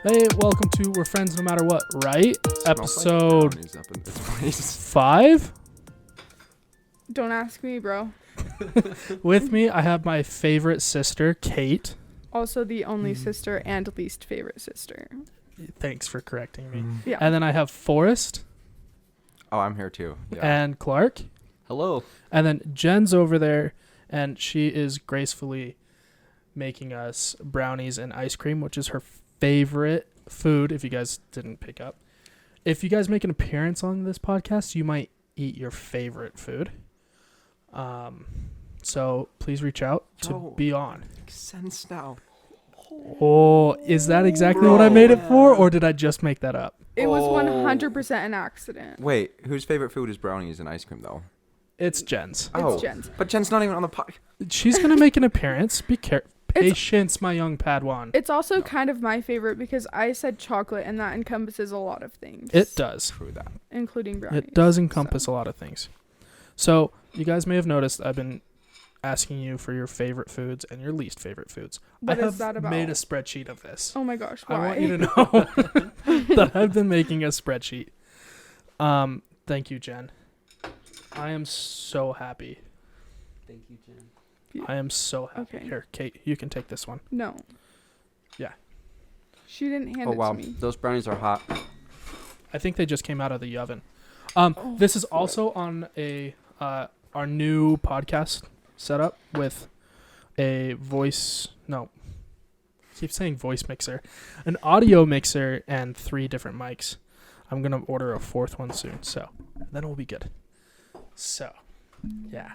Hey, welcome to We're Friends No Matter What, right? Episode Like 5? Don't ask me, bro. With me, I have my favorite sister, Kate. Also the only sister and least favorite sister. Thanks for correcting me. Yeah. And then I have Forrest Oh, I'm here too. Yeah. and Clark. Hello. And then Jen's over there, and she is gracefully making us brownies and ice cream, which is her favorite food, if you guys didn't pick up. If you guys make an appearance on this podcast, you might eat your favorite food. So please reach out to be on. Makes sense now. Oh, is that exactly what I made it for, or did I just make that up? It was 100% an accident. Wait, whose favorite food is brownies and ice cream though? It's Jen's. It's Jen's. But Jen's not even on the podcast. She's gonna make an appearance. Be careful. Patience, my young Padawan. It's also kind of my favorite because I said chocolate and that encompasses a lot of things. It does. True that. Including brownies. It does encompass a lot of things. So you guys may have noticed I've been asking you for your favorite foods and your least favorite foods. What I have is that about? made a spreadsheet of this. Oh my gosh, I why? want you to know that I've been making a spreadsheet. Thank you, Jen. I am so happy. Thank you, Jen. I am so happy. Okay. Here, Kate, you can take this one. No. Yeah. She didn't hand Oh it wow, to me. those brownies are hot. I think they just came out of the oven. Oh, This is also on our new podcast setup with a voice. No, I keep saying voice mixer, an audio mixer, and 3 different mics. I'm gonna order a 4th one soon, so then we'll be good. So, yeah,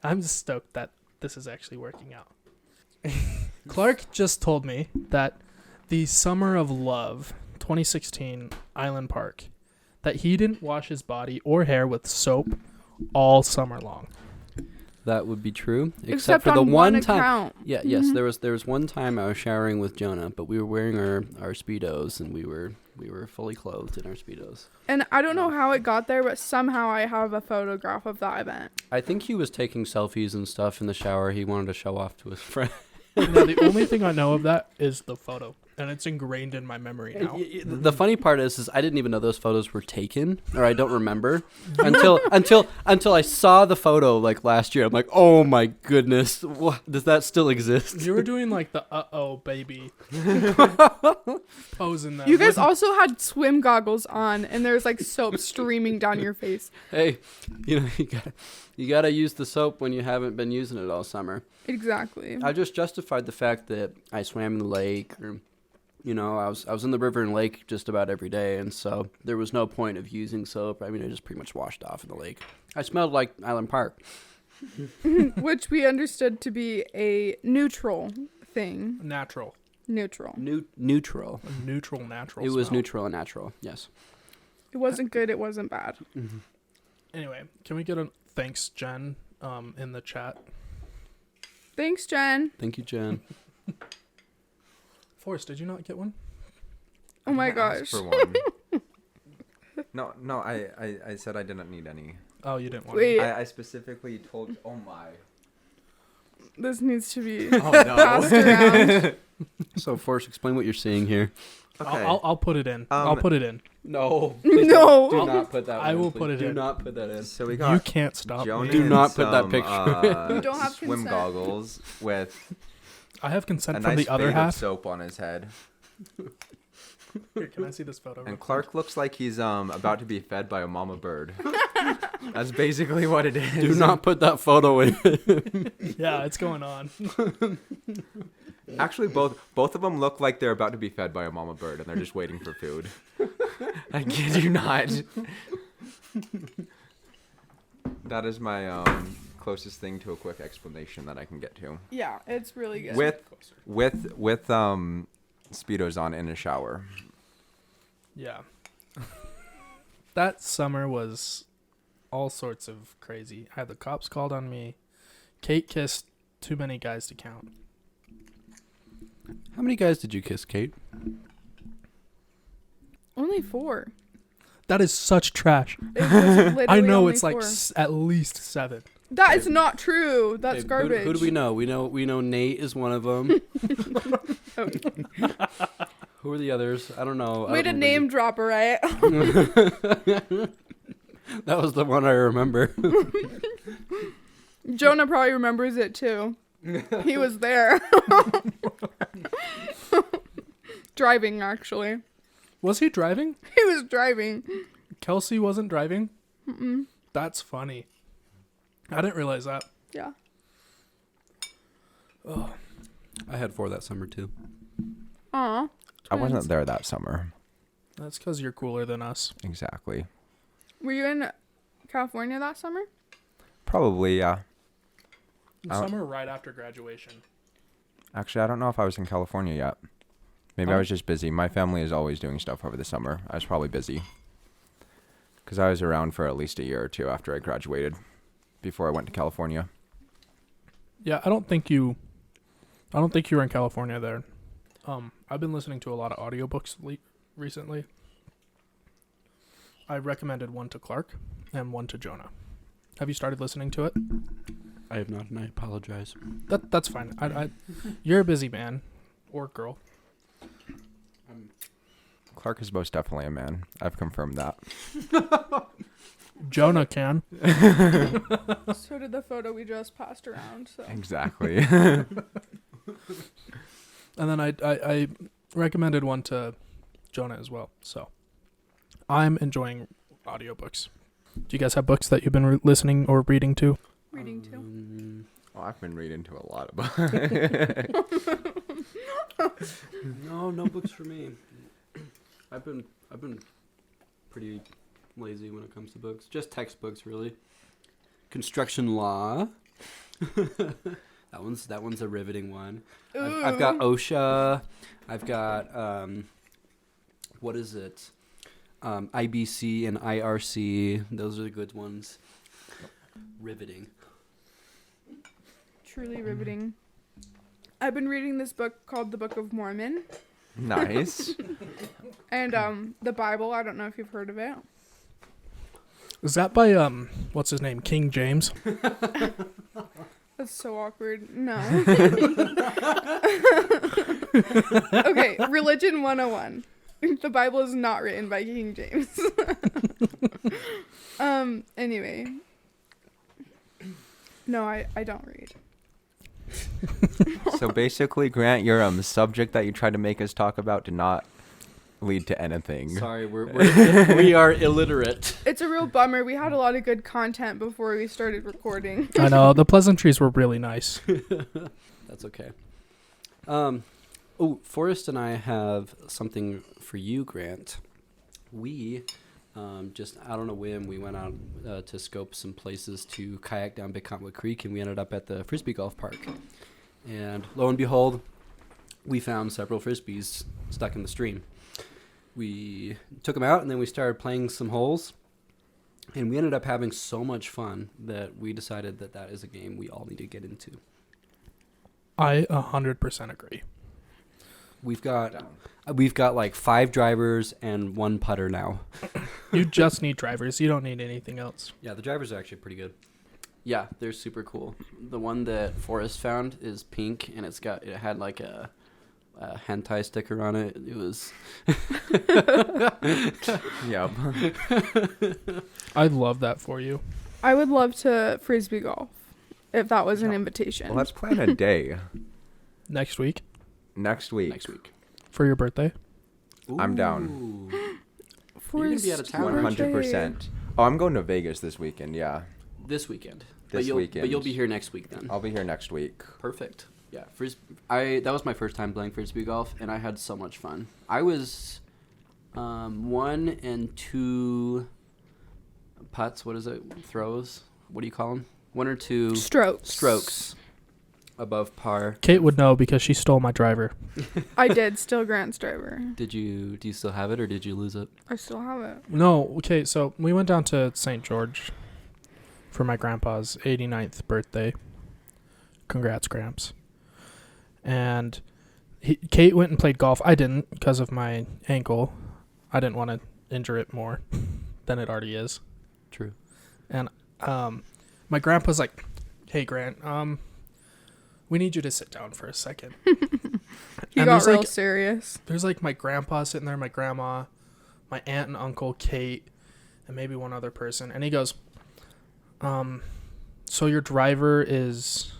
I'm stoked that this is actually working out. Clark just told me that the Summer of Love 2016 Island Park, that he didn't wash his body or hair with soap all summer long. That would be true, Except for the on one one time. account. Yeah, yes, there was one time I was showering with Jonah, but we were wearing our speedos and we were fully clothed in our speedos. And I don't know how it got there, but somehow I have a photograph of that event. I think he was taking selfies and stuff in the shower. He wanted to show off to his friend. Now, the only thing I know of that is the photo, and it's ingrained in my memory now. The funny part is I didn't even know those photos were taken, or I don't remember until I saw the photo like last year. I'm like, oh my goodness, does that still exist? You were doing like the baby pose in that. You guys also had swim goggles on, and there's like soap streaming down your face. Hey, you gotta use the soap when you haven't been using it all summer. Exactly. I just justified the fact that I swam in the lake, or I was in the river and lake just about every day, and so there was no point of using soap. I mean, I just pretty much washed off in the lake. I smelled like Island Park. Which we understood to be a neutral thing. natural. Neutral. Neutral. A neutral, natural. It was smell. neutral and natural. Yes. It wasn't good, it wasn't bad. Anyway, can we get a thanks, Jen, in the chat? Thanks, Jen. Thank you, Jen. Forrest, did you not get one? Oh my I asked gosh. For one. No, I said I didn't need any. Oh, you didn't want Wait. I specifically told. Oh my. This needs to be Oh passed no. around. So, Forrest, explain what you're seeing here. Okay. I'll put it in. I'll put it in. No. No. Do not put that. I will put it Do in. not put that in. So we You got. can't stop Jonah me. Do and not put that some, picture. You don't have swim consent. goggles with I have a consent from nice the other fade of half. soap on his head. Here, can I see this photo? real And quick? Clark looks like he's about to be fed by a mama bird. That's basically what it is. Do not put that photo in. Yeah, it's going on. Actually, both of them look like they're about to be fed by a mama bird, and they're just waiting for food. I kid you not. That is my closest thing to a quick explanation that I can get to. Yeah, it's really good. With Speedos on in a shower. Yeah. That summer was all sorts of crazy. I had the cops called on me. Kate kissed too many guys to count. How many guys did you kiss, Kate? Only 4. That is such trash. It was literally I know only it's like 4. at least 7. That is not true. That's Hey, garbage. Who do we know? We know Nate is one of them. Who are the others? I don't know. Way to name drop, right? That was the one I remember. Jonah probably remembers it too. He was there. Driving, actually. Was he driving? He was driving. Kelsey wasn't driving? Mm-mm. That's funny. I didn't realize that. Yeah. Oh. I had 4 that summer too. Aw. I wasn't twins. there that summer. That's because you're cooler than us. Exactly. Were you in California that summer? Probably, yeah. Summer right after graduation. Actually, I don't know if I was in California yet. Maybe I was just busy. My family is always doing stuff over the summer. I was probably busy. Because I was around for at least a year or two after I graduated, before I went to California. Yeah, I don't think you were in California there. I've been listening to a lot of audiobooks recently. I recommended one to Clark and one to Jonah. Have you started listening to it? I have not, and I apologize. That's fine. You're a busy man or girl. Clark is most definitely a man. I've confirmed that. Jonah can. So did the photo we just passed around. So. Exactly. And then I recommended one to Jonah as well. So I'm enjoying audiobooks. Do you guys have books that you've been listening or reading to? Reading too. Oh, I've been reading to a lot of No books for me. I've been pretty lazy when it comes to books. Just textbooks, really. Construction law. That one's a riveting one. I've got OSHA. I've got what is it? IBC and IRC. Those are the good ones. Riveting. Truly riveting. I've been reading this book called The Book of Mormon. Nice. And the Bible. I don't know if you've heard of it. Is that by what's his name? King James? That's so awkward. No. Okay, Religion 101. The Bible is not written by King James. Anyway. No, I don't read. So basically, Grant, your subject that you tried to make us talk about did not lead to anything. Sorry, we are illiterate. It's a real bummer. We had a lot of good content before we started recording. I know. The pleasantries were really nice. That's okay. Forrest and I have something for you, Grant. We, just out on a whim, we went out to scope some places to kayak down Big Cottonwood Creek, and we ended up at the Frisbee Golf Park. And lo and behold, we found several Frisbees stuck in the stream. We took them out, and then we started playing some holes. And we ended up having so much fun that we decided that is a game we all need to get into. I 100% agree. We've got like 5 drivers and 1 putter now. You just need drivers. You don't need anything else. Yeah, the drivers are actually pretty good. Yeah, they're super cool. The one that Forrest found is pink, and it had like a hentai sticker on it. It was. Yep. I'd love that for you. I would love to Frisbee golf if that was an invitation. Well, let's plan a day Next week next week. Next week. for your birthday. I'm down. Ooh. For You're gonna be out of his town, aren't 100%. Oh, I'm going to Vegas this weekend. Yeah, This weekend. This weekend. But you'll be here next week then. I'll be here next week. Perfect. Yeah, that was my first time playing Frisbee golf, and I had so much fun. I was 1 and 2 putts. What is it? Throws? What do you call them? 1 or 2 strokes above par. Kate would know because she stole my driver. I did. Still Grant's driver. Do you still have it, or did you lose it? I still have it. No, okay, so we went down to St. George for my grandpa's 89th birthday. Congrats, Gramps. And Kate went and played golf. I didn't because of my ankle. I didn't want to injure it more than it already is. True. And my grandpa's like, "Hey, Grant, we need you to sit down for a second." He And got there's, real like- serious. There's like my grandpa sitting there, my grandma, my aunt and uncle, Kate, and maybe one other person. And he goes, so your driver is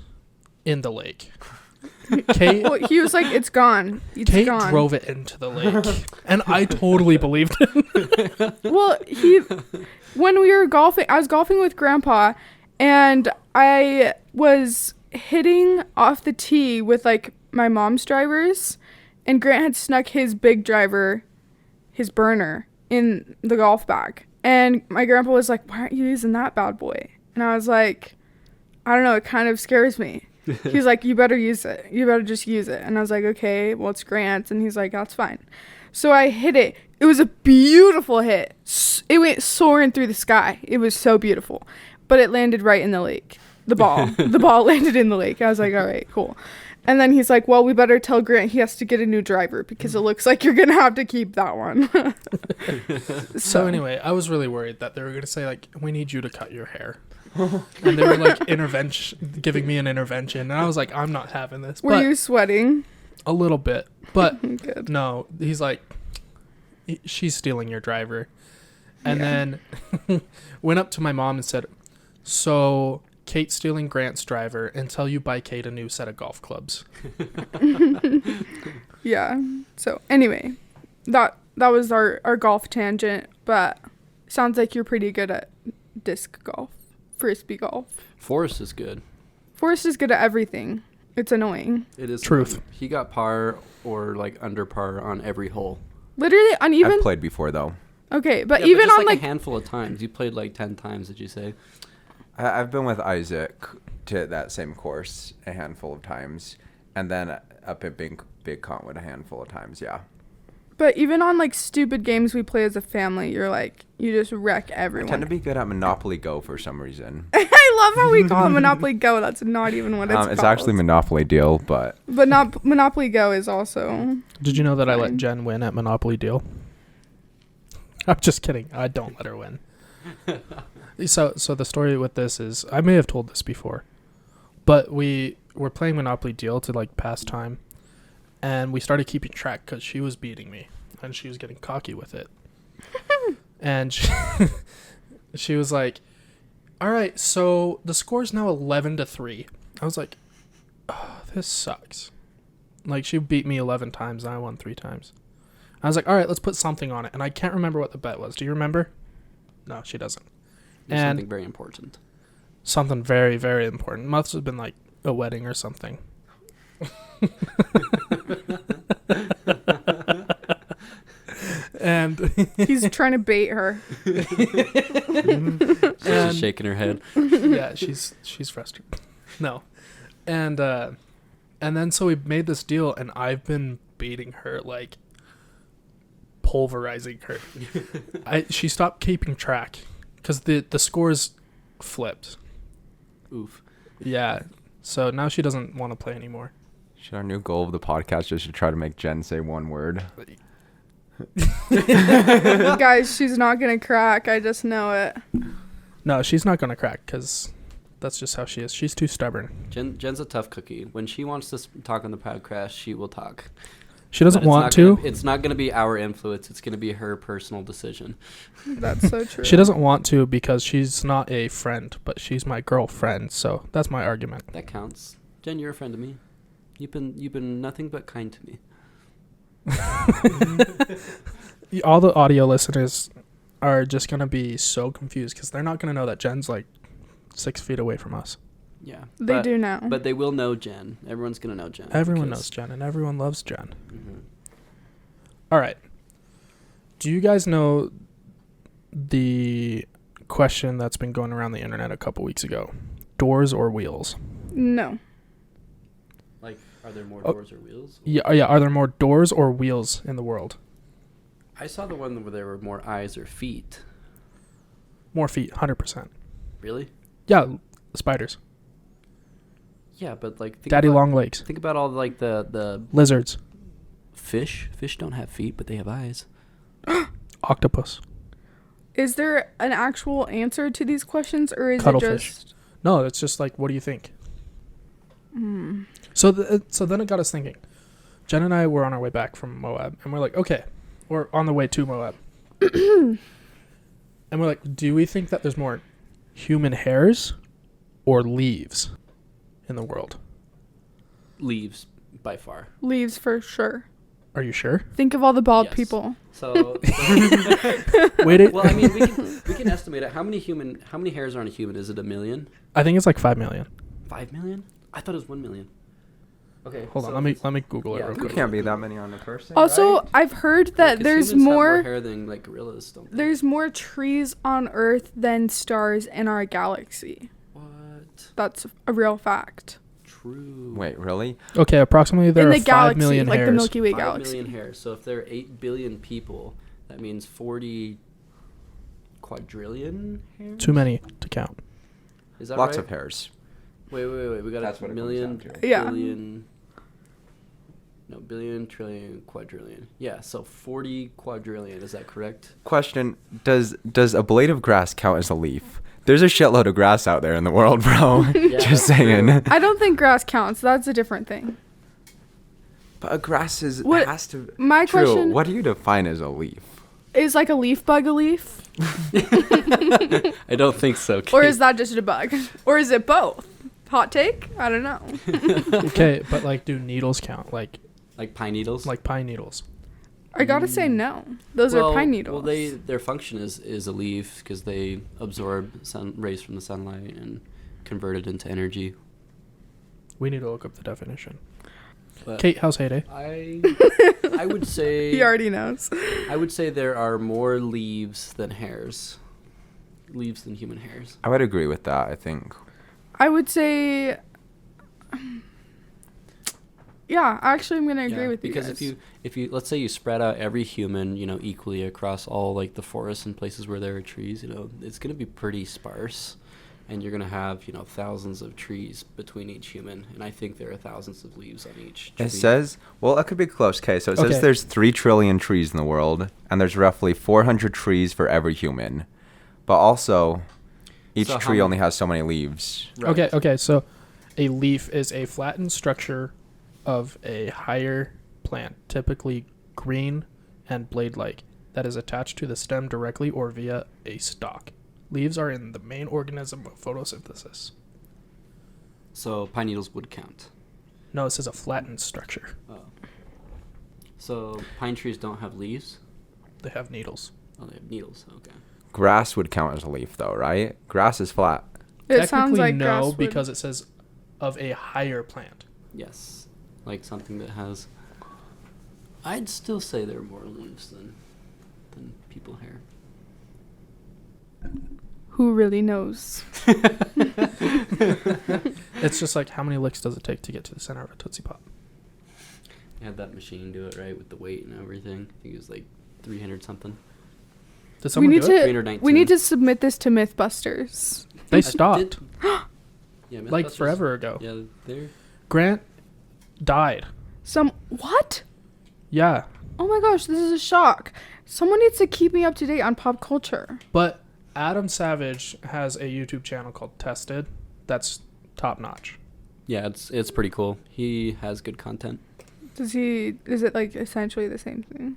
in the lake. Kate Well, he was like, "It's gone. It's Kate gone." drove it into the lake. And I totally believed it. Well, when we were golfing, I was golfing with Grandpa, and I was hitting off the tee with like my mom's drivers, and Grant had snuck his big driver, his burner, in the golf bag. And my grandpa was like, "Why aren't you using that bad boy?" And I was like, "I don't know, it kind of scares me." He's like, "You better use it. You better just use it." And I was like, "Okay, well, it's Grant." And he's like, "That's fine." So I hit it. It was a beautiful hit. It went soaring through the sky. It was so beautiful. But it landed right in the lake. The ball landed in the lake. I was like, "All right, cool." And then he's like, "Well, we better tell Grant he has to get a new driver because it looks like you're going to have to keep that one." So anyway, I was really worried that they were going to say, like, we need you to cut your hair. And they were like giving me an intervention. And I was like, I'm not having this. Were But you sweating? a little bit. But Good. no, he's like, she's stealing your driver. And Yeah. then went up to my mom and said, so Kate's stealing Grant's driver until you buy Kate a new set of golf clubs. Yeah. So anyway, that was our golf tangent, but sounds like you're pretty good at disc golf, frisbee golf. Forrest is good. Forrest is good at everything. It's annoying. It is Truth. fun. He got par or like under par on every hole. Literally uneven. I've played before though. Okay, but Yeah, even just on like like a handful of times. You played like 10 times, did you say? I've been with Isaac to that same course a handful of times, and then up at Big Contwood a handful of times. Yeah. but even on like stupid games we play as a family, you're like you just wreck I everyone. tend to be good at Monopoly Go for some reason. I love how we call it Monopoly Go. That's not even what it's called. It's actually Monopoly Deal, but But not Monopoly Go is also. Did you know that I let Fine. Jen win at Monopoly Deal? I'm just kidding. I don't let her win. So the story with this is, I may have told this before, but we were playing Monopoly Deal to like pass time, and we started keeping track because she was beating me and she was getting cocky with it. And she was like, "All right, so the score's now 11-3." I was like, "Oh, this sucks." Like, she beat me 11 times and I won 3 times. I was like, "All right, let's put something on it." And I can't remember what the bet was. Do you remember? No, she doesn't. There's And- something very important. Something very, very important. Must have been like a wedding or something. And He's trying to bait her. She's And- just shaking her head. yeah, she's frustrated. No. And then so we made this deal and I've been beating her, like pulverizing her. She stopped keeping track because the scores flipped. Oof. Yeah. So now she doesn't want to play anymore. should our new goal of the podcast just to try to make Jen say one word? Guys, she's not gonna crack. I just know it. No, she's not gonna crack because that's just how she is. She's too stubborn. Jen's a tough cookie. When she wants to talk on the podcast, she will talk. She doesn't But it's want not to. It's not going to be our influence. It's going to be her personal decision. That's so true. She doesn't want to because she's not a friend, but she's my girlfriend. So that's my argument. That counts. Jen, you're a friend to me. You've been nothing but kind to me. All the audio listeners are just gonna be so confused because they're not gonna know that Jen's like 6 feet away from us. Yeah. They do now. But they will know Jen. Everyone's going to know Jen. Everyone because- knows Jen, and everyone loves Jen. Mhm. All right. Do you guys know the question that's been going around the internet a couple weeks ago? Doors or wheels? No. Like, are there more Oh. doors or wheels? Yeah. Are there more doors or wheels in the world? I saw the one where there were more eyes or feet. More feet, 100%. Really? Yeah, spiders. Yeah, but like Daddy long legs. Think about all like the Lizards. fish. Fish don't have feet, but they have eyes. Octopus. Is there an actual answer to these questions, or is Cuttlefish. it just? No, it's just like, what do you think? Hmm. So then it got us thinking. Jen and I were on our way back from Moab, and we're like, okay, we're on the way to Moab. And we're like, do we think that there's more human hairs or leaves in the world? Leaves by far. Leaves for sure. Are you sure? Think of all the bald Yes. people. So Wait, well, I mean, we can estimate it. How many hairs are on a human? Is it 1 million? I think it's like 5 million. 5 million? I thought it was 1 million. Okay. Hold on, let me Google it Yeah, real There quick. can't be that many on a person. Also, right? I've heard that there's more hair than like gorillas. Don't they? there's more trees on Earth than stars in our galaxy. What? That's a real fact. True. Wait, really? Okay, approximately there in are the 5 galaxy, million like hairs. the Milky Way 5 galaxy. million hairs. So if there are 8 billion people, that means 40 quadrillion hairs. Too many to count. Is that Lots right? of hairs. Wait. We got That's what a it million, comes down to. Yeah. billion. No, billion, trillion, quadrillion. Yeah, so 40 quadrillion. Is that correct? Question: Does a blade of grass count as a leaf? There's a shitload of grass out there in the world, bro. Yeah, Just saying. I don't think grass counts. That's a different thing. But a grass is What- has to. My True. question What do you define as a leaf? is like a leaf bug a leaf? I don't think so. Or is that just a bug? Or is it both? Hot take? I don't know. Okay, but like, do needles count? Like pine needles? pine needles? I gotta say no. Those are pine needles. Well, their function is a leaf because they absorb sun rays from the sunlight and convert it into energy. We need to look up the definition. But Kate, how's heyday? I would say He already knows. I would say there are more leaves than hairs. Leaves than human hairs. I would agree with that. I think. I would say. Yeah, actually, I'm gonna agree Yeah, with you because guys. if you let's say you spread out every human, equally across all like the forests and places where there are trees, it's gonna be pretty sparse, and you're gonna have thousands of trees between each human, and I think there are thousands of leaves on each tree. It says, well, that could be close. Okay, so it Okay. says there's 3 trillion trees in the world, and there's roughly 400 trees for every human. But also, each So how tree many- only has so many leaves. Right. Okay, so a leaf is a flattened structure of a higher plant, typically green and blade-like, that is attached to the stem directly or via a stalk. Leaves are in the main organism of photosynthesis. So pine needles would count. No, it says a flattened structure. Oh. So pine trees don't have leaves. They have needles. Oh, they have needles. Okay. Grass would count as a leaf, though, right? Grass is flat. It sounds Technically, like no, grass would- because it says of a higher plant. Yes, like something that has. I'd still say there are more leaves than people hair. Who really knows? It's just like, how many licks does it take to get to the center of a Tootsie Pop? I had that machine do it right with the weight and everything. I think it was like 300 something. Did We someone need do it? to 319. we need to submit this to MythBusters. They I stopped, did- yeah, like, Mythbusters- forever ago. Yeah, they're. Grant died. What? Yeah, Oh my gosh, this is a shock. Someone needs to keep me up to date on pop culture. but Adam Savage has a YouTube channel called Tested. That's top notch. Yeah, it's pretty cool. He has good content. Is it like essentially the same thing?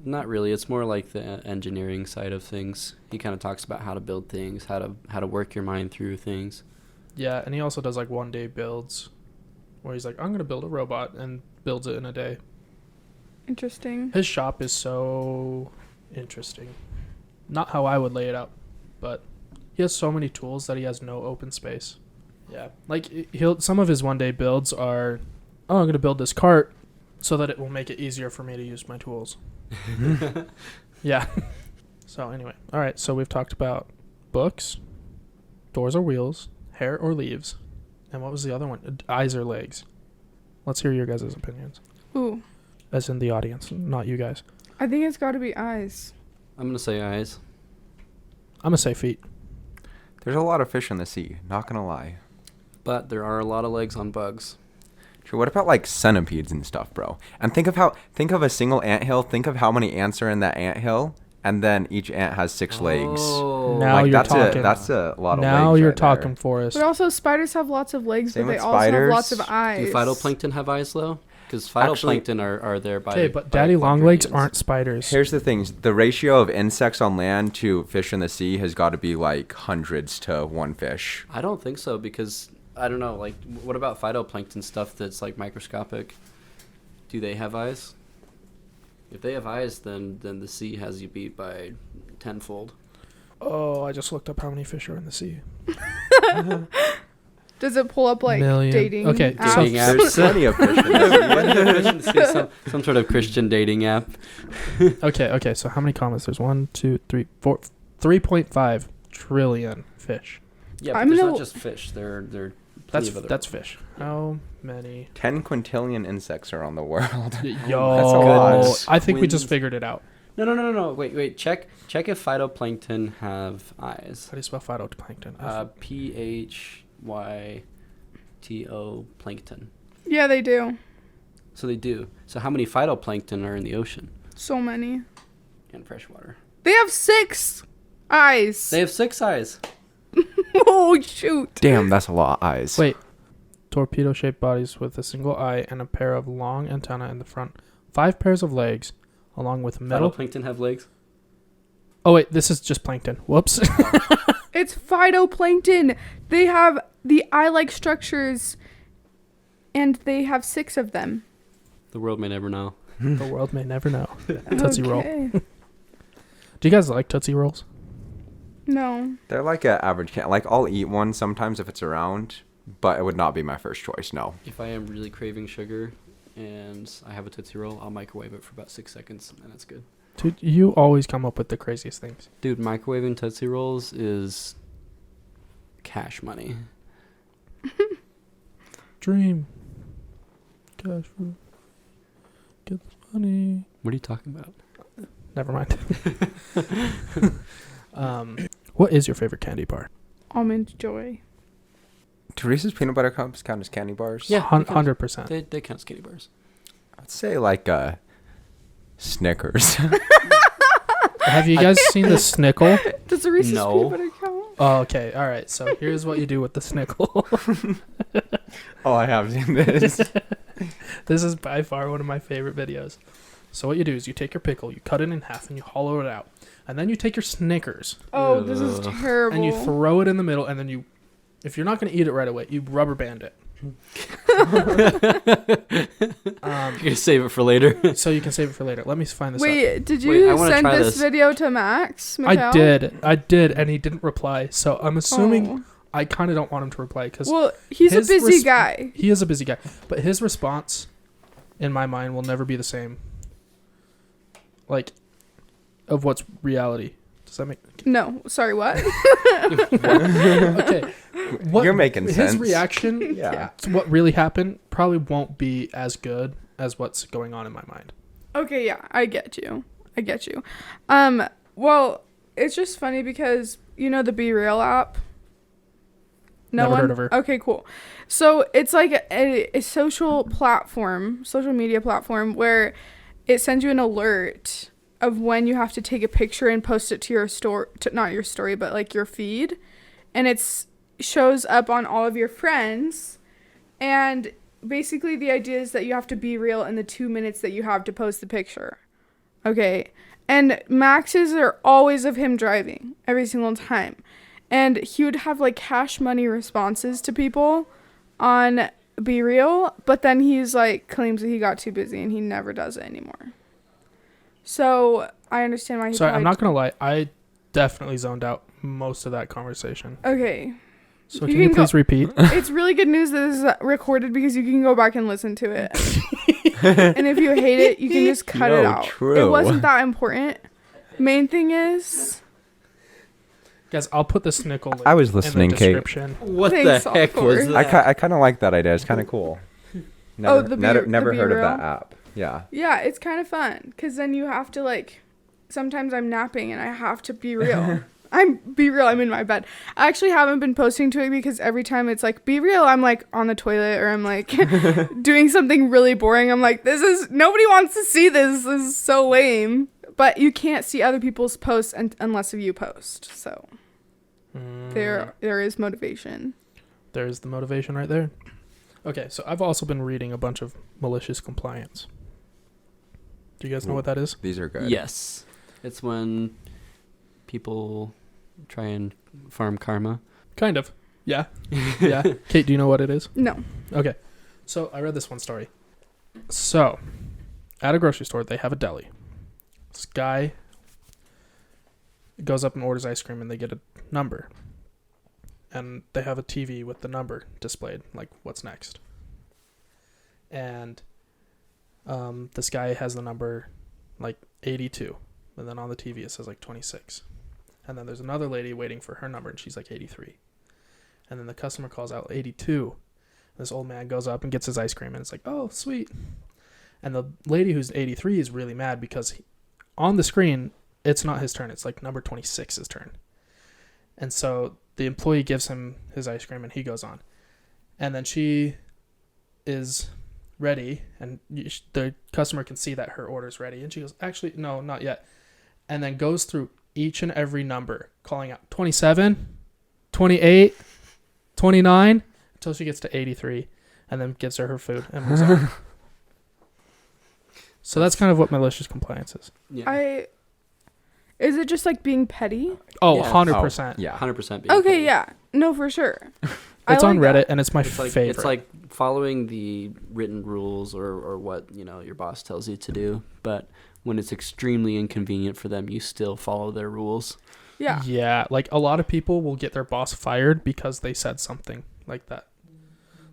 Not really. It's more like the engineering side of things. He kind of talks about how to build things, how to work your mind through things. Yeah, and he also does like 1-day builds, where he's like, I'm gonna build a robot, and builds it in a day. Interesting. His shop is so interesting. Not how I would lay it out, but he has so many tools that he has no open space. Yeah, like some of his 1-day builds are, oh, I'm gonna build this cart so that it will make it easier for me to use my tools. Yeah. So anyway, all right. So we've talked about books, doors or wheels, hair or leaves, and what was the other one? Eyes or legs. Let's hear your guys' opinions, Ooh, as in the audience, not you guys. I think it's got to be eyes. I'm gonna say eyes. I'm gonna say feet. There's a lot of fish in the sea, not gonna lie. But there are a lot of legs on bugs. True. What about like centipedes and stuff, bro? And think of a single anthill. Think of how many ants are in that anthill, and then each ant has 6 legs. Oh. Now Like you're that's talking. that's a lot of legs. Now you're right talking there. for us. But also, spiders have lots of legs, Same but they with also have lots of spiders. eyes. Do phytoplankton have eyes though? Because phytoplankton are there by. Okay, but by daddy longlegs quadrillions. aren't spiders. Here's the things: the ratio of insects on land to fish in the sea has got to be like hundreds to one fish. I don't think so because I don't know. Like, what about phytoplankton stuff that's like microscopic? Do they have eyes? If they have eyes, then the sea has you beat by tenfold. Oh, I just looked up how many fish are in the sea. Does it pull up like Million. dating? Okay, apps? so- Dating apps. There's plenty of fish in the sea. some sort of Christian dating app. Okay. So how many commas? There's 1, 2, 3, 4, 3.5 trillion fish. Yeah, but I'm there's gonna- not just fish. There plenty That's of other. that's fish. How many? 10 quintillion insects are on the world. Yo, That's a lot. I think we just Twins. figured it out. No. Wait. Check if phytoplankton have eyes. How do you spell phytoplankton? PHYTO plankton. Yeah, they do. So they do. So how many phytoplankton are in the ocean So many. and freshwater? They have 6 eyes. They have 6 eyes. Oh shoot. Damn, that's a lot of eyes. Wait. Torpedo-shaped bodies with a single eye and a pair of long antennae in the front. 5 pairs of legs, along with middle. Phytoplankton have legs. Oh wait, this is just plankton. Whoops. It's phytoplankton. They have the eye-like structures, and they have 6 of them. The world may never know. The world may never know. Tootsie Roll. Okay. Do you guys like Tootsie Rolls? No. They're like an average can. Like, I'll eat one sometimes if it's around, but it would not be my first choice, no. If I am really craving sugar and I have a Tootsie Roll, I'll microwave it for about 6 seconds, and that's good. Dude, you always come up with the craziest things. Dude, microwaving Tootsie Rolls is cash money. Dream. Cash flow. Get the money. What are you talking about? Never mind. What is your favorite candy bar? Almond Joy. Do Reese's peanut butter cups count as candy bars? Yeah. 100%. They count as candy bars. I'd say like Snickers. Have you guys seen the Snickle? Does the Reese's No. peanut butter count? Oh, okay. All right. So here's what you do with the Snickle. Oh, I have seen this. This is by far one of my favorite videos. So what you do is you take your pickle, you cut it in half, and you hollow it out. And then you take your Snickers, Oh, this is Ugh. terrible. and you throw it in the middle, and then you, if you're not going to eat it right away, you rubber band it. You're gonna save it for later. So you can save it for later. Let me find this up. Wait, did Wait, I you wanna send try this this. video to Max? I Mikhail? did, and he didn't reply. So I'm assuming Oh. I kind of don't want him to reply because Well, he's a his busy guy. he is a busy guy. But his response, in my mind, will never be the same. Like, of what's reality. Does that make No, sorry, what? okay? What, You're making sense. His reaction Yeah. to what really happened probably won't be as good as what's going on in my mind. Okay, yeah, I get you. Well, it's just funny because you know the Be Real app. Never heard of her. Okay, cool. So it's like a social media platform where it sends you an alert of when you have to take a picture and post it to your story, not your story, but like your feed, and it's shows up on all of your friends, and basically the idea is that you have to be real in the 2 minutes that you have to post the picture. Okay, and Max's are always of him driving every single time. And he would have like cash money responses to people on Be Real, but then he's like claims that he got too busy and he never does it anymore. So I understand why he Sorry, I'm probably- not gonna lie. I definitely zoned out most of that conversation. Okay. So You can you can go- please repeat? It's really good news that this is recorded because you can go back and listen to it. And if you hate it, you can just cut it No, out. true. It wasn't that important. Main thing is Guys, I'll put the Snickle link I was in listening, the Kate. description. What Thanks, the heck was awkward. that? I kind of like that idea. It's kind of cool. Never, the never Be heard of Real? that app. Yeah. yeah, it's kind of fun because then you have to like. Sometimes I'm napping and I have to be real. I'm in my bed. I actually haven't been posting to it because every time it's like be real, I'm like on the toilet or I'm like doing something really boring. I'm like, nobody wants to see this. This is so lame. But you can't see other people's posts unless you post. So there is motivation. There's the motivation right there. Okay, so I've also been reading a bunch of malicious compliance. Do you guys know what that is? These are good. Yes. It's when people try and farm karma. Kind of. Yeah. Yeah. Kate, do you know what it is? No. Okay. So I read this one story. So, at a grocery store, they have a deli. This guy goes up and orders ice cream, and they get a number. And they have a TV with the number displayed, like what's next. And this guy has the number like 82. And then on the TV it says like 26. And then there's another lady waiting for her number, and she's like 83. And then the customer calls out 82. This old man goes up and gets his ice cream, and it's like, oh, sweet. And the lady who's 83 is really mad because on the screen, it's not his turn. It's like number 26's turn. And so the employee gives him his ice cream, and he goes on. And then she is ready, and the customer can see that her order's ready. And she goes, actually, no, not yet. And then goes through each and every number, calling out 27, 28, 29, until she gets to 83, and then gives her food and moves on. So that's kind of what malicious compliance is. Yeah. Is it just like being petty? Oh, Yeah. 100%. Yeah. 100% being Okay, petty. yeah. No, for sure. It's on Reddit, that. and it's my It's like, favorite. it's like following the written rules or what, your boss tells you to do. But when it's extremely inconvenient for them, you still follow their rules. Yeah. Yeah, like a lot of people will get their boss fired because they said something like that.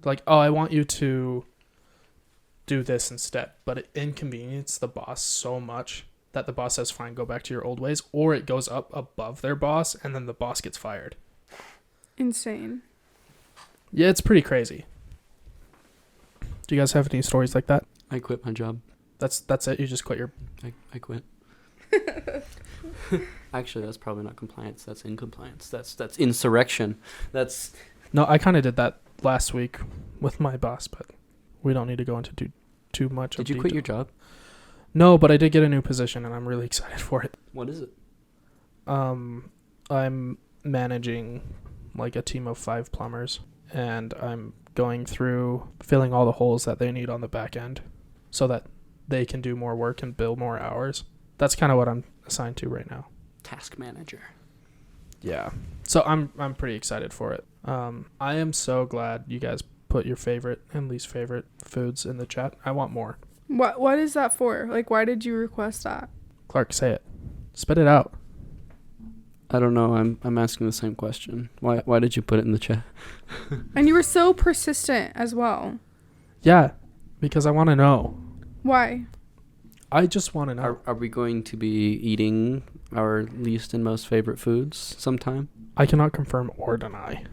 Like, oh, I want you to do this instead. But it inconveniences the boss so much that the boss says, fine, go back to your old ways. Or it goes up above their boss, and then the boss gets fired. Insane. Yeah, it's pretty crazy. Do you guys have any stories like that? I quit my job. That's it? You just quit your... I quit. Actually, that's probably not compliance. That's incompliance. That's insurrection. That's... No, I kind of did that last week with my boss, but we don't need to go into too much. Did you quit your job? No, but I did get a new position, and I'm really excited for it. What is it? I'm managing like a team of 5 plumbers, and I'm going through filling all the holes that they need on the back end so that they can do more work and bill more hours. That's kind of what I'm assigned to right now. Task manager. Yeah. So I'm pretty excited for it. I am so glad you guys put your favorite and least favorite foods in the chat. I want more. What is that for? Like, why did you request that? Clark, say it. Spit it out. I don't know. I'm asking the same question. Why did you put it in the chat? And you were so persistent as well. Yeah, because I want to know. Why? I just want to know. Are we going to be eating our least and most favorite foods sometime? I cannot confirm or deny.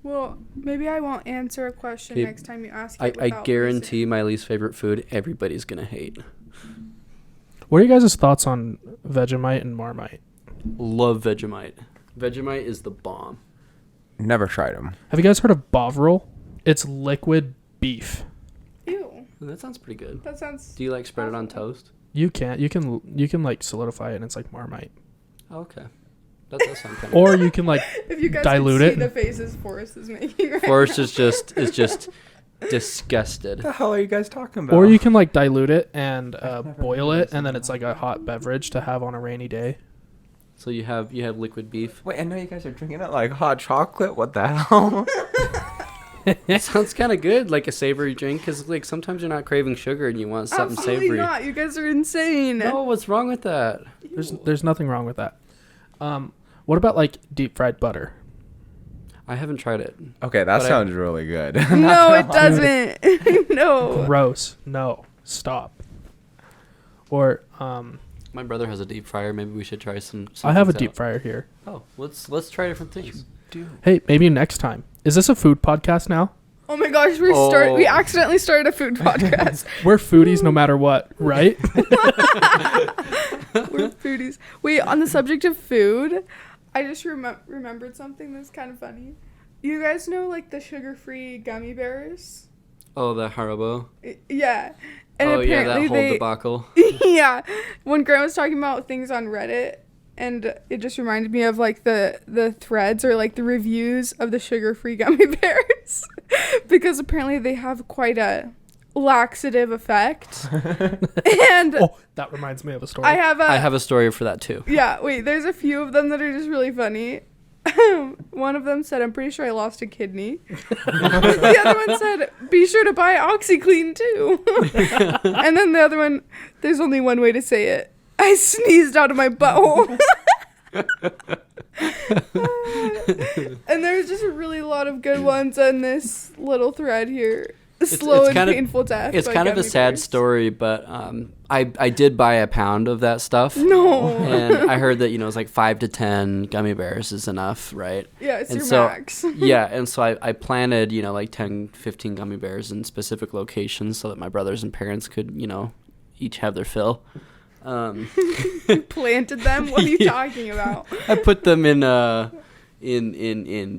Well, maybe I won't answer a question Okay, next time you ask I it without guarantee listening. my least favorite food everybody's going to hate. What are you guys' thoughts on Vegemite and Marmite? Love Vegemite. Vegemite is the bomb. Never tried them. Have you guys heard of Bovril? It's liquid beef. Ew. That sounds pretty good. That sounds... Do you like spread it on toast? You can like solidify it, and it's like Marmite. Oh, okay. That does sound kind of Or you can like If you guys dilute could it. see the faces Forrest is making right Forrest now. is just disgusted. What the hell are you guys talking about? or you can like dilute it and boil it, and then it's like a hot beverage to have on a rainy day. So you have liquid beef. Wait, I know you guys are drinking it like hot chocolate. What the hell? It sounds kind of good, like a savory drink, because like sometimes you're not craving sugar and you want something Absolutely savory. not. You guys are insane. No, what's wrong with that? There's nothing wrong with that. What about like deep fried butter? I haven't tried it. Okay, that But I- sounds really good. No, it doesn't. No. Gross. No. Stop. Or My brother has a deep fryer. Maybe we should try some. I have a things deep out. fryer here. Oh, let's try different things. Hey, maybe next time. Is this a food podcast now? Oh my gosh, we Oh. accidentally started a food podcast. We're foodies no matter what, right? We're foodies. Wait, on the subject of food, I just remembered something that's kind of funny. You guys know like the sugar-free gummy bears? Oh, the Haribo. Yeah. And Oh yeah, that apparently whole debacle. yeah. When Grant was talking about things on Reddit, and it just reminded me of like the threads or like the reviews of the sugar-free gummy bears. because apparently they have quite a laxative effect. And Oh, that reminds me of a story. I have a story for that too. Yeah, wait, there's a few of them that are just really funny. One of them said, I'm pretty sure I lost a kidney. The other one said, be sure to buy OxyClean too. And then the other one, there's only one way to say it. I sneezed out of my butthole. And there's just a really lot of good ones on this little thread here. Slow and painful death. It's by kind of a gummy sad bears. story, but I did buy a pound of that stuff. No. And I heard that, it's like 5 to 10 gummy bears is enough, right? Yeah, it's And your so- max. Yeah, and so I planted, like 10, 15 gummy bears in specific locations so that my brothers and parents could, each have their fill. Planted them? What are you talking about? I put them in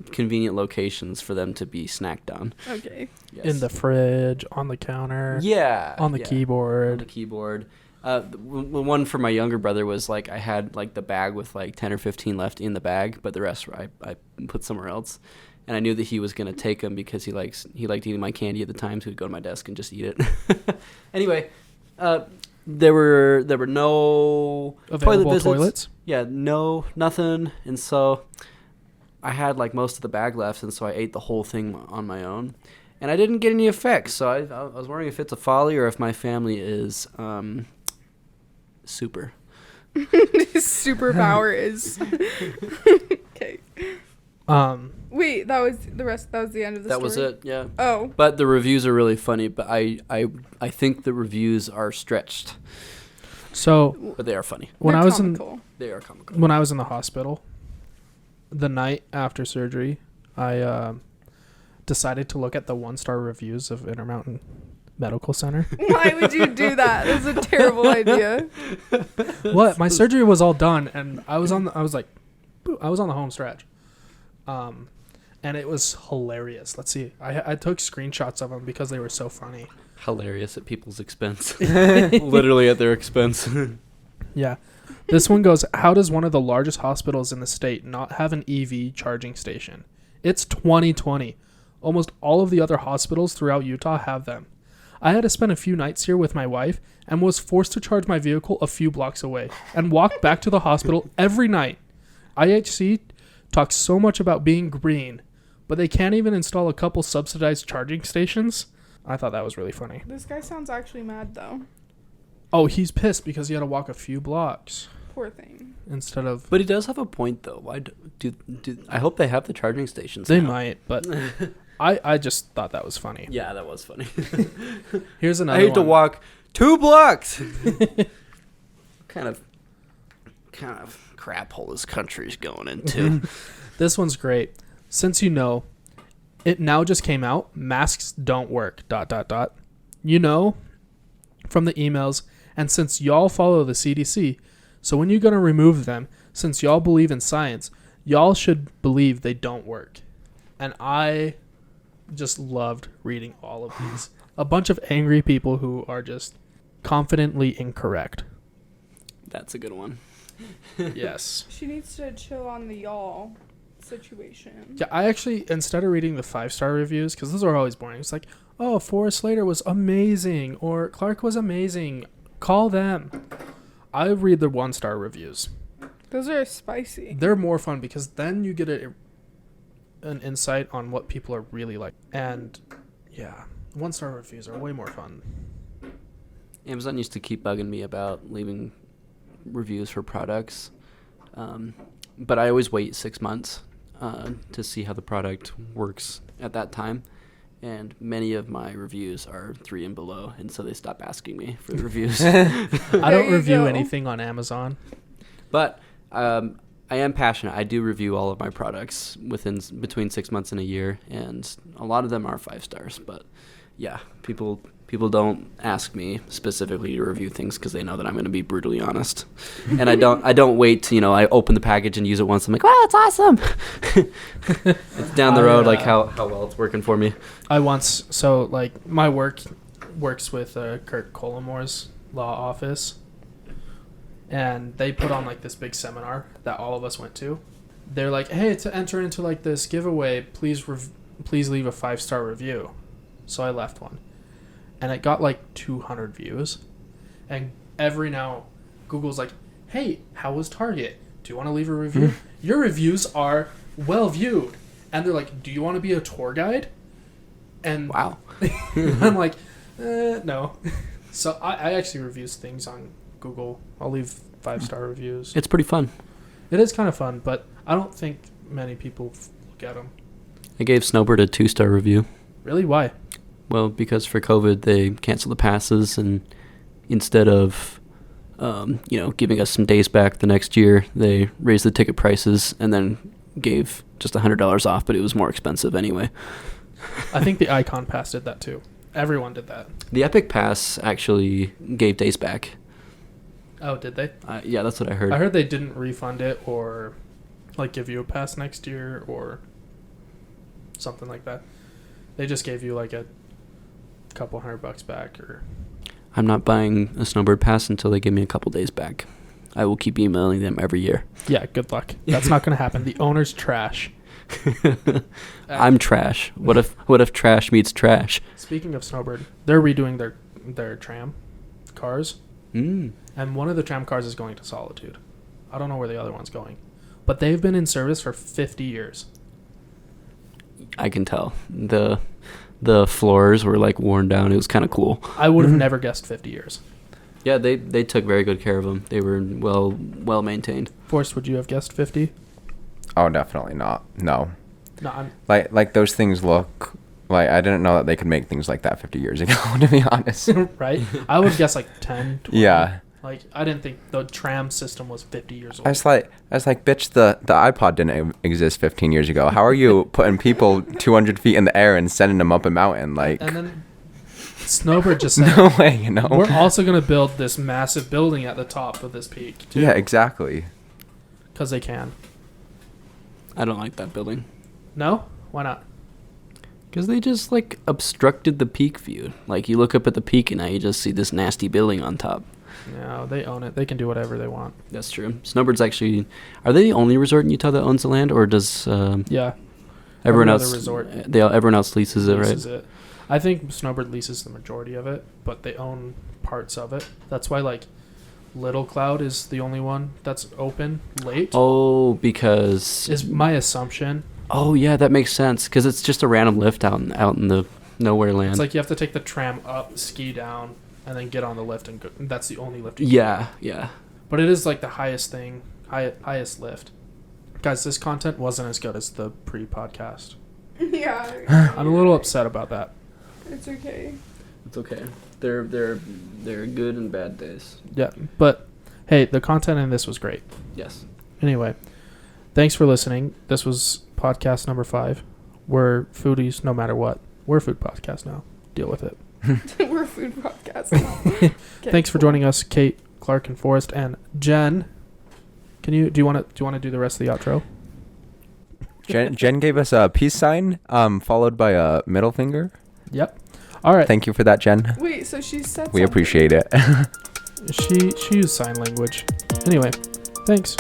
convenient locations for them to be snacked on. Okay. Yes. In the fridge, on the counter, yeah, on the yeah. keyboard. On the keyboard. The one for my younger brother was like I had like the bag with like 10 or 15 left in the bag, but the rest I put somewhere else. And I knew that he was gonna take them because he liked eating my candy at the time, so he'd go to my desk and just eat it. Anyway, there were no Available visits. toilets. Yeah, nothing, and so I had like most of the bag left, and so I ate the whole thing on my own, and I didn't get any effects. So I was wondering if it's a folly or if my family is super. His superpower is. Okay. Wait, that was the rest. That was the end of the story. That was it. Yeah. Oh. But the reviews are really funny. But I think the reviews are stretched, So but they are funny. when They're I was comical. They are comical. in the hospital, the night after surgery, I decided to look at the 1-star reviews of Intermountain Medical Center. Why would you do that? That's a terrible idea. What? My surgery was all done, and I was on the home stretch. And it was hilarious. Let's see. I took screenshots of them because they were so funny. Hilarious at people's expense. Literally at their expense. Yeah. This one goes, how does one of the largest hospitals in the state not have an EV charging station? It's 2020. Almost all of the other hospitals throughout Utah have them. I had to spend a few nights here with my wife and was forced to charge my vehicle a few blocks away and walk back to the hospital every night. IHC talks so much about being green, but they can't even install a couple subsidized charging stations. I thought that was really funny. This guy sounds actually mad, though. Oh, he's pissed because he had to walk a few blocks Poor thing. instead of... But he does have a point, though. Why do I hope they have the charging stations. They now. might, but I just thought that was funny. Yeah, that was funny. Here's another I hate to one. walk 2 blocks. kind of crap hole this country's going into. This one's great. Since you know, it now just came out. Masks don't work. ... You know, from the emails, and since y'all follow the CDC, so when you're gonna remove them, since y'all believe in science, y'all should believe they don't work. And I just loved reading all of these. A bunch of angry people who are just confidently incorrect. That's a good one. Yes. She needs to chill on the y'all situation. Yeah, I actually, instead of reading the 5-star reviews, because those are always boring, it's like, oh, Forrest Slater was amazing, or Clark was amazing, call them. I read the 1-star reviews. Those are spicy. They're more fun because then you get an insight on what people are really like. And yeah, 1-star reviews are way more fun. Amazon used to keep bugging me about leaving reviews for products, but I always wait 6 months to see how the product works at that time. And many of my reviews are 3 and below, and so they stop asking me for the reviews. I There don't you review go. anything on Amazon. But I am passionate. I do review all of my products between 6 months and a year, and a lot of them are 5 stars. But yeah, people don't ask me specifically to review things because they know that I'm going to be brutally honest. And I don't wait to, I open the package and use it once. I'm like, wow, that's awesome. It's down the road, like how well it's working for me. My work works with Kirk Colomore's law office, and they put on like this big seminar that all of us went to. They're like, hey, to enter into like this giveaway, please please leave a 5-star review. So I left one. And it got like 200 views. And every now, Google's like, hey, how was Target? Do you want to leave a review? Your reviews are well viewed. And they're like, do you want to be a tour guide? And Wow. I'm like, no. So I actually reviews things on Google. I'll leave 5-star reviews. It's pretty fun. It is kind of fun, but I don't think many people look at them. I gave Snowbird a 2-star review. Really? Why? Well, because for COVID, they canceled the passes, and instead of, giving us some days back the next year, they raised the ticket prices and then gave just $100 off, but it was more expensive anyway. I think the Icon Pass did that too. Everyone did that. The Epic Pass actually gave days back. Oh, did they? Yeah, that's what I heard. I heard they didn't refund it or like give you a pass next year or something like that. They just gave you like a couple $100 back or... I'm not buying a Snowbird Pass until they give me a couple days back. I will keep emailing them every year. Yeah, good luck. That's not going to happen. The owner's trash. I'm trash. What if trash meets trash? Speaking of Snowbird, they're redoing their tram cars. Mm. And one of the tram cars is going to Solitude. I don't know where the other one's going. But they've been in service for 50 years. I can tell. The floors were like worn down. It was kind of cool. I would have never guessed 50 years. Yeah, they took very good care of them. They were well maintained. Forrest, would you have guessed 50? Oh, definitely not. No. No, I'm... Like those things look like I didn't know that they could make things like that 50 years ago, to be honest. Right? I would guess like 10, 20. Yeah. Like, I didn't think the tram system was 50 years old. I was like, bitch, the iPod didn't exist 15 years ago. How are you putting people 200 feet in the air and sending them up a mountain? Like, And then Snowbird just said, no way, you know? we're also going to build this massive building at the top of this peak, too. Yeah, exactly. Because they can. I don't like that building. No? Why not? Because they just like obstructed the peak view. Like you look up at the peak and now you just see this nasty building on top. No, they own it. They can do whatever they want. That's true. Snowbird's actually... Are they the only resort in Utah that owns the land, or does Yeah. everyone Every else... other resort everyone else leases it, right? leases it. I think Snowbird leases the majority of it, but they own parts of it. That's why, like, Little Cloud is the only one that's open late. Oh, because... Is my assumption. Oh, yeah, that makes sense. Because it's just a random lift out in the nowhere land. It's like you have to take the tram up, ski down, and then get on the lift, and go. That's the only lift. Yeah. But it is like the highest thing, highest lift. Guys, this content wasn't as good as the pre-podcast. Yeah. I'm a little upset about that. It's okay. It's okay. They're good and bad days. Yeah, but hey, the content in this was great. Yes. Anyway, thanks for listening. This was podcast number 5. We're foodies no matter what. We're a food podcast now. Deal with it. We're a food podcast now. Okay, Thanks for cool. joining us, Kate, Clark, and Forrest, and Jen. Do you want to do the rest of the outro? Jen gave us a peace sign, followed by a middle finger. Yep. All right. Thank you for that, Jen. Wait, so she said We something. appreciate it. She used sign language. Anyway, thanks.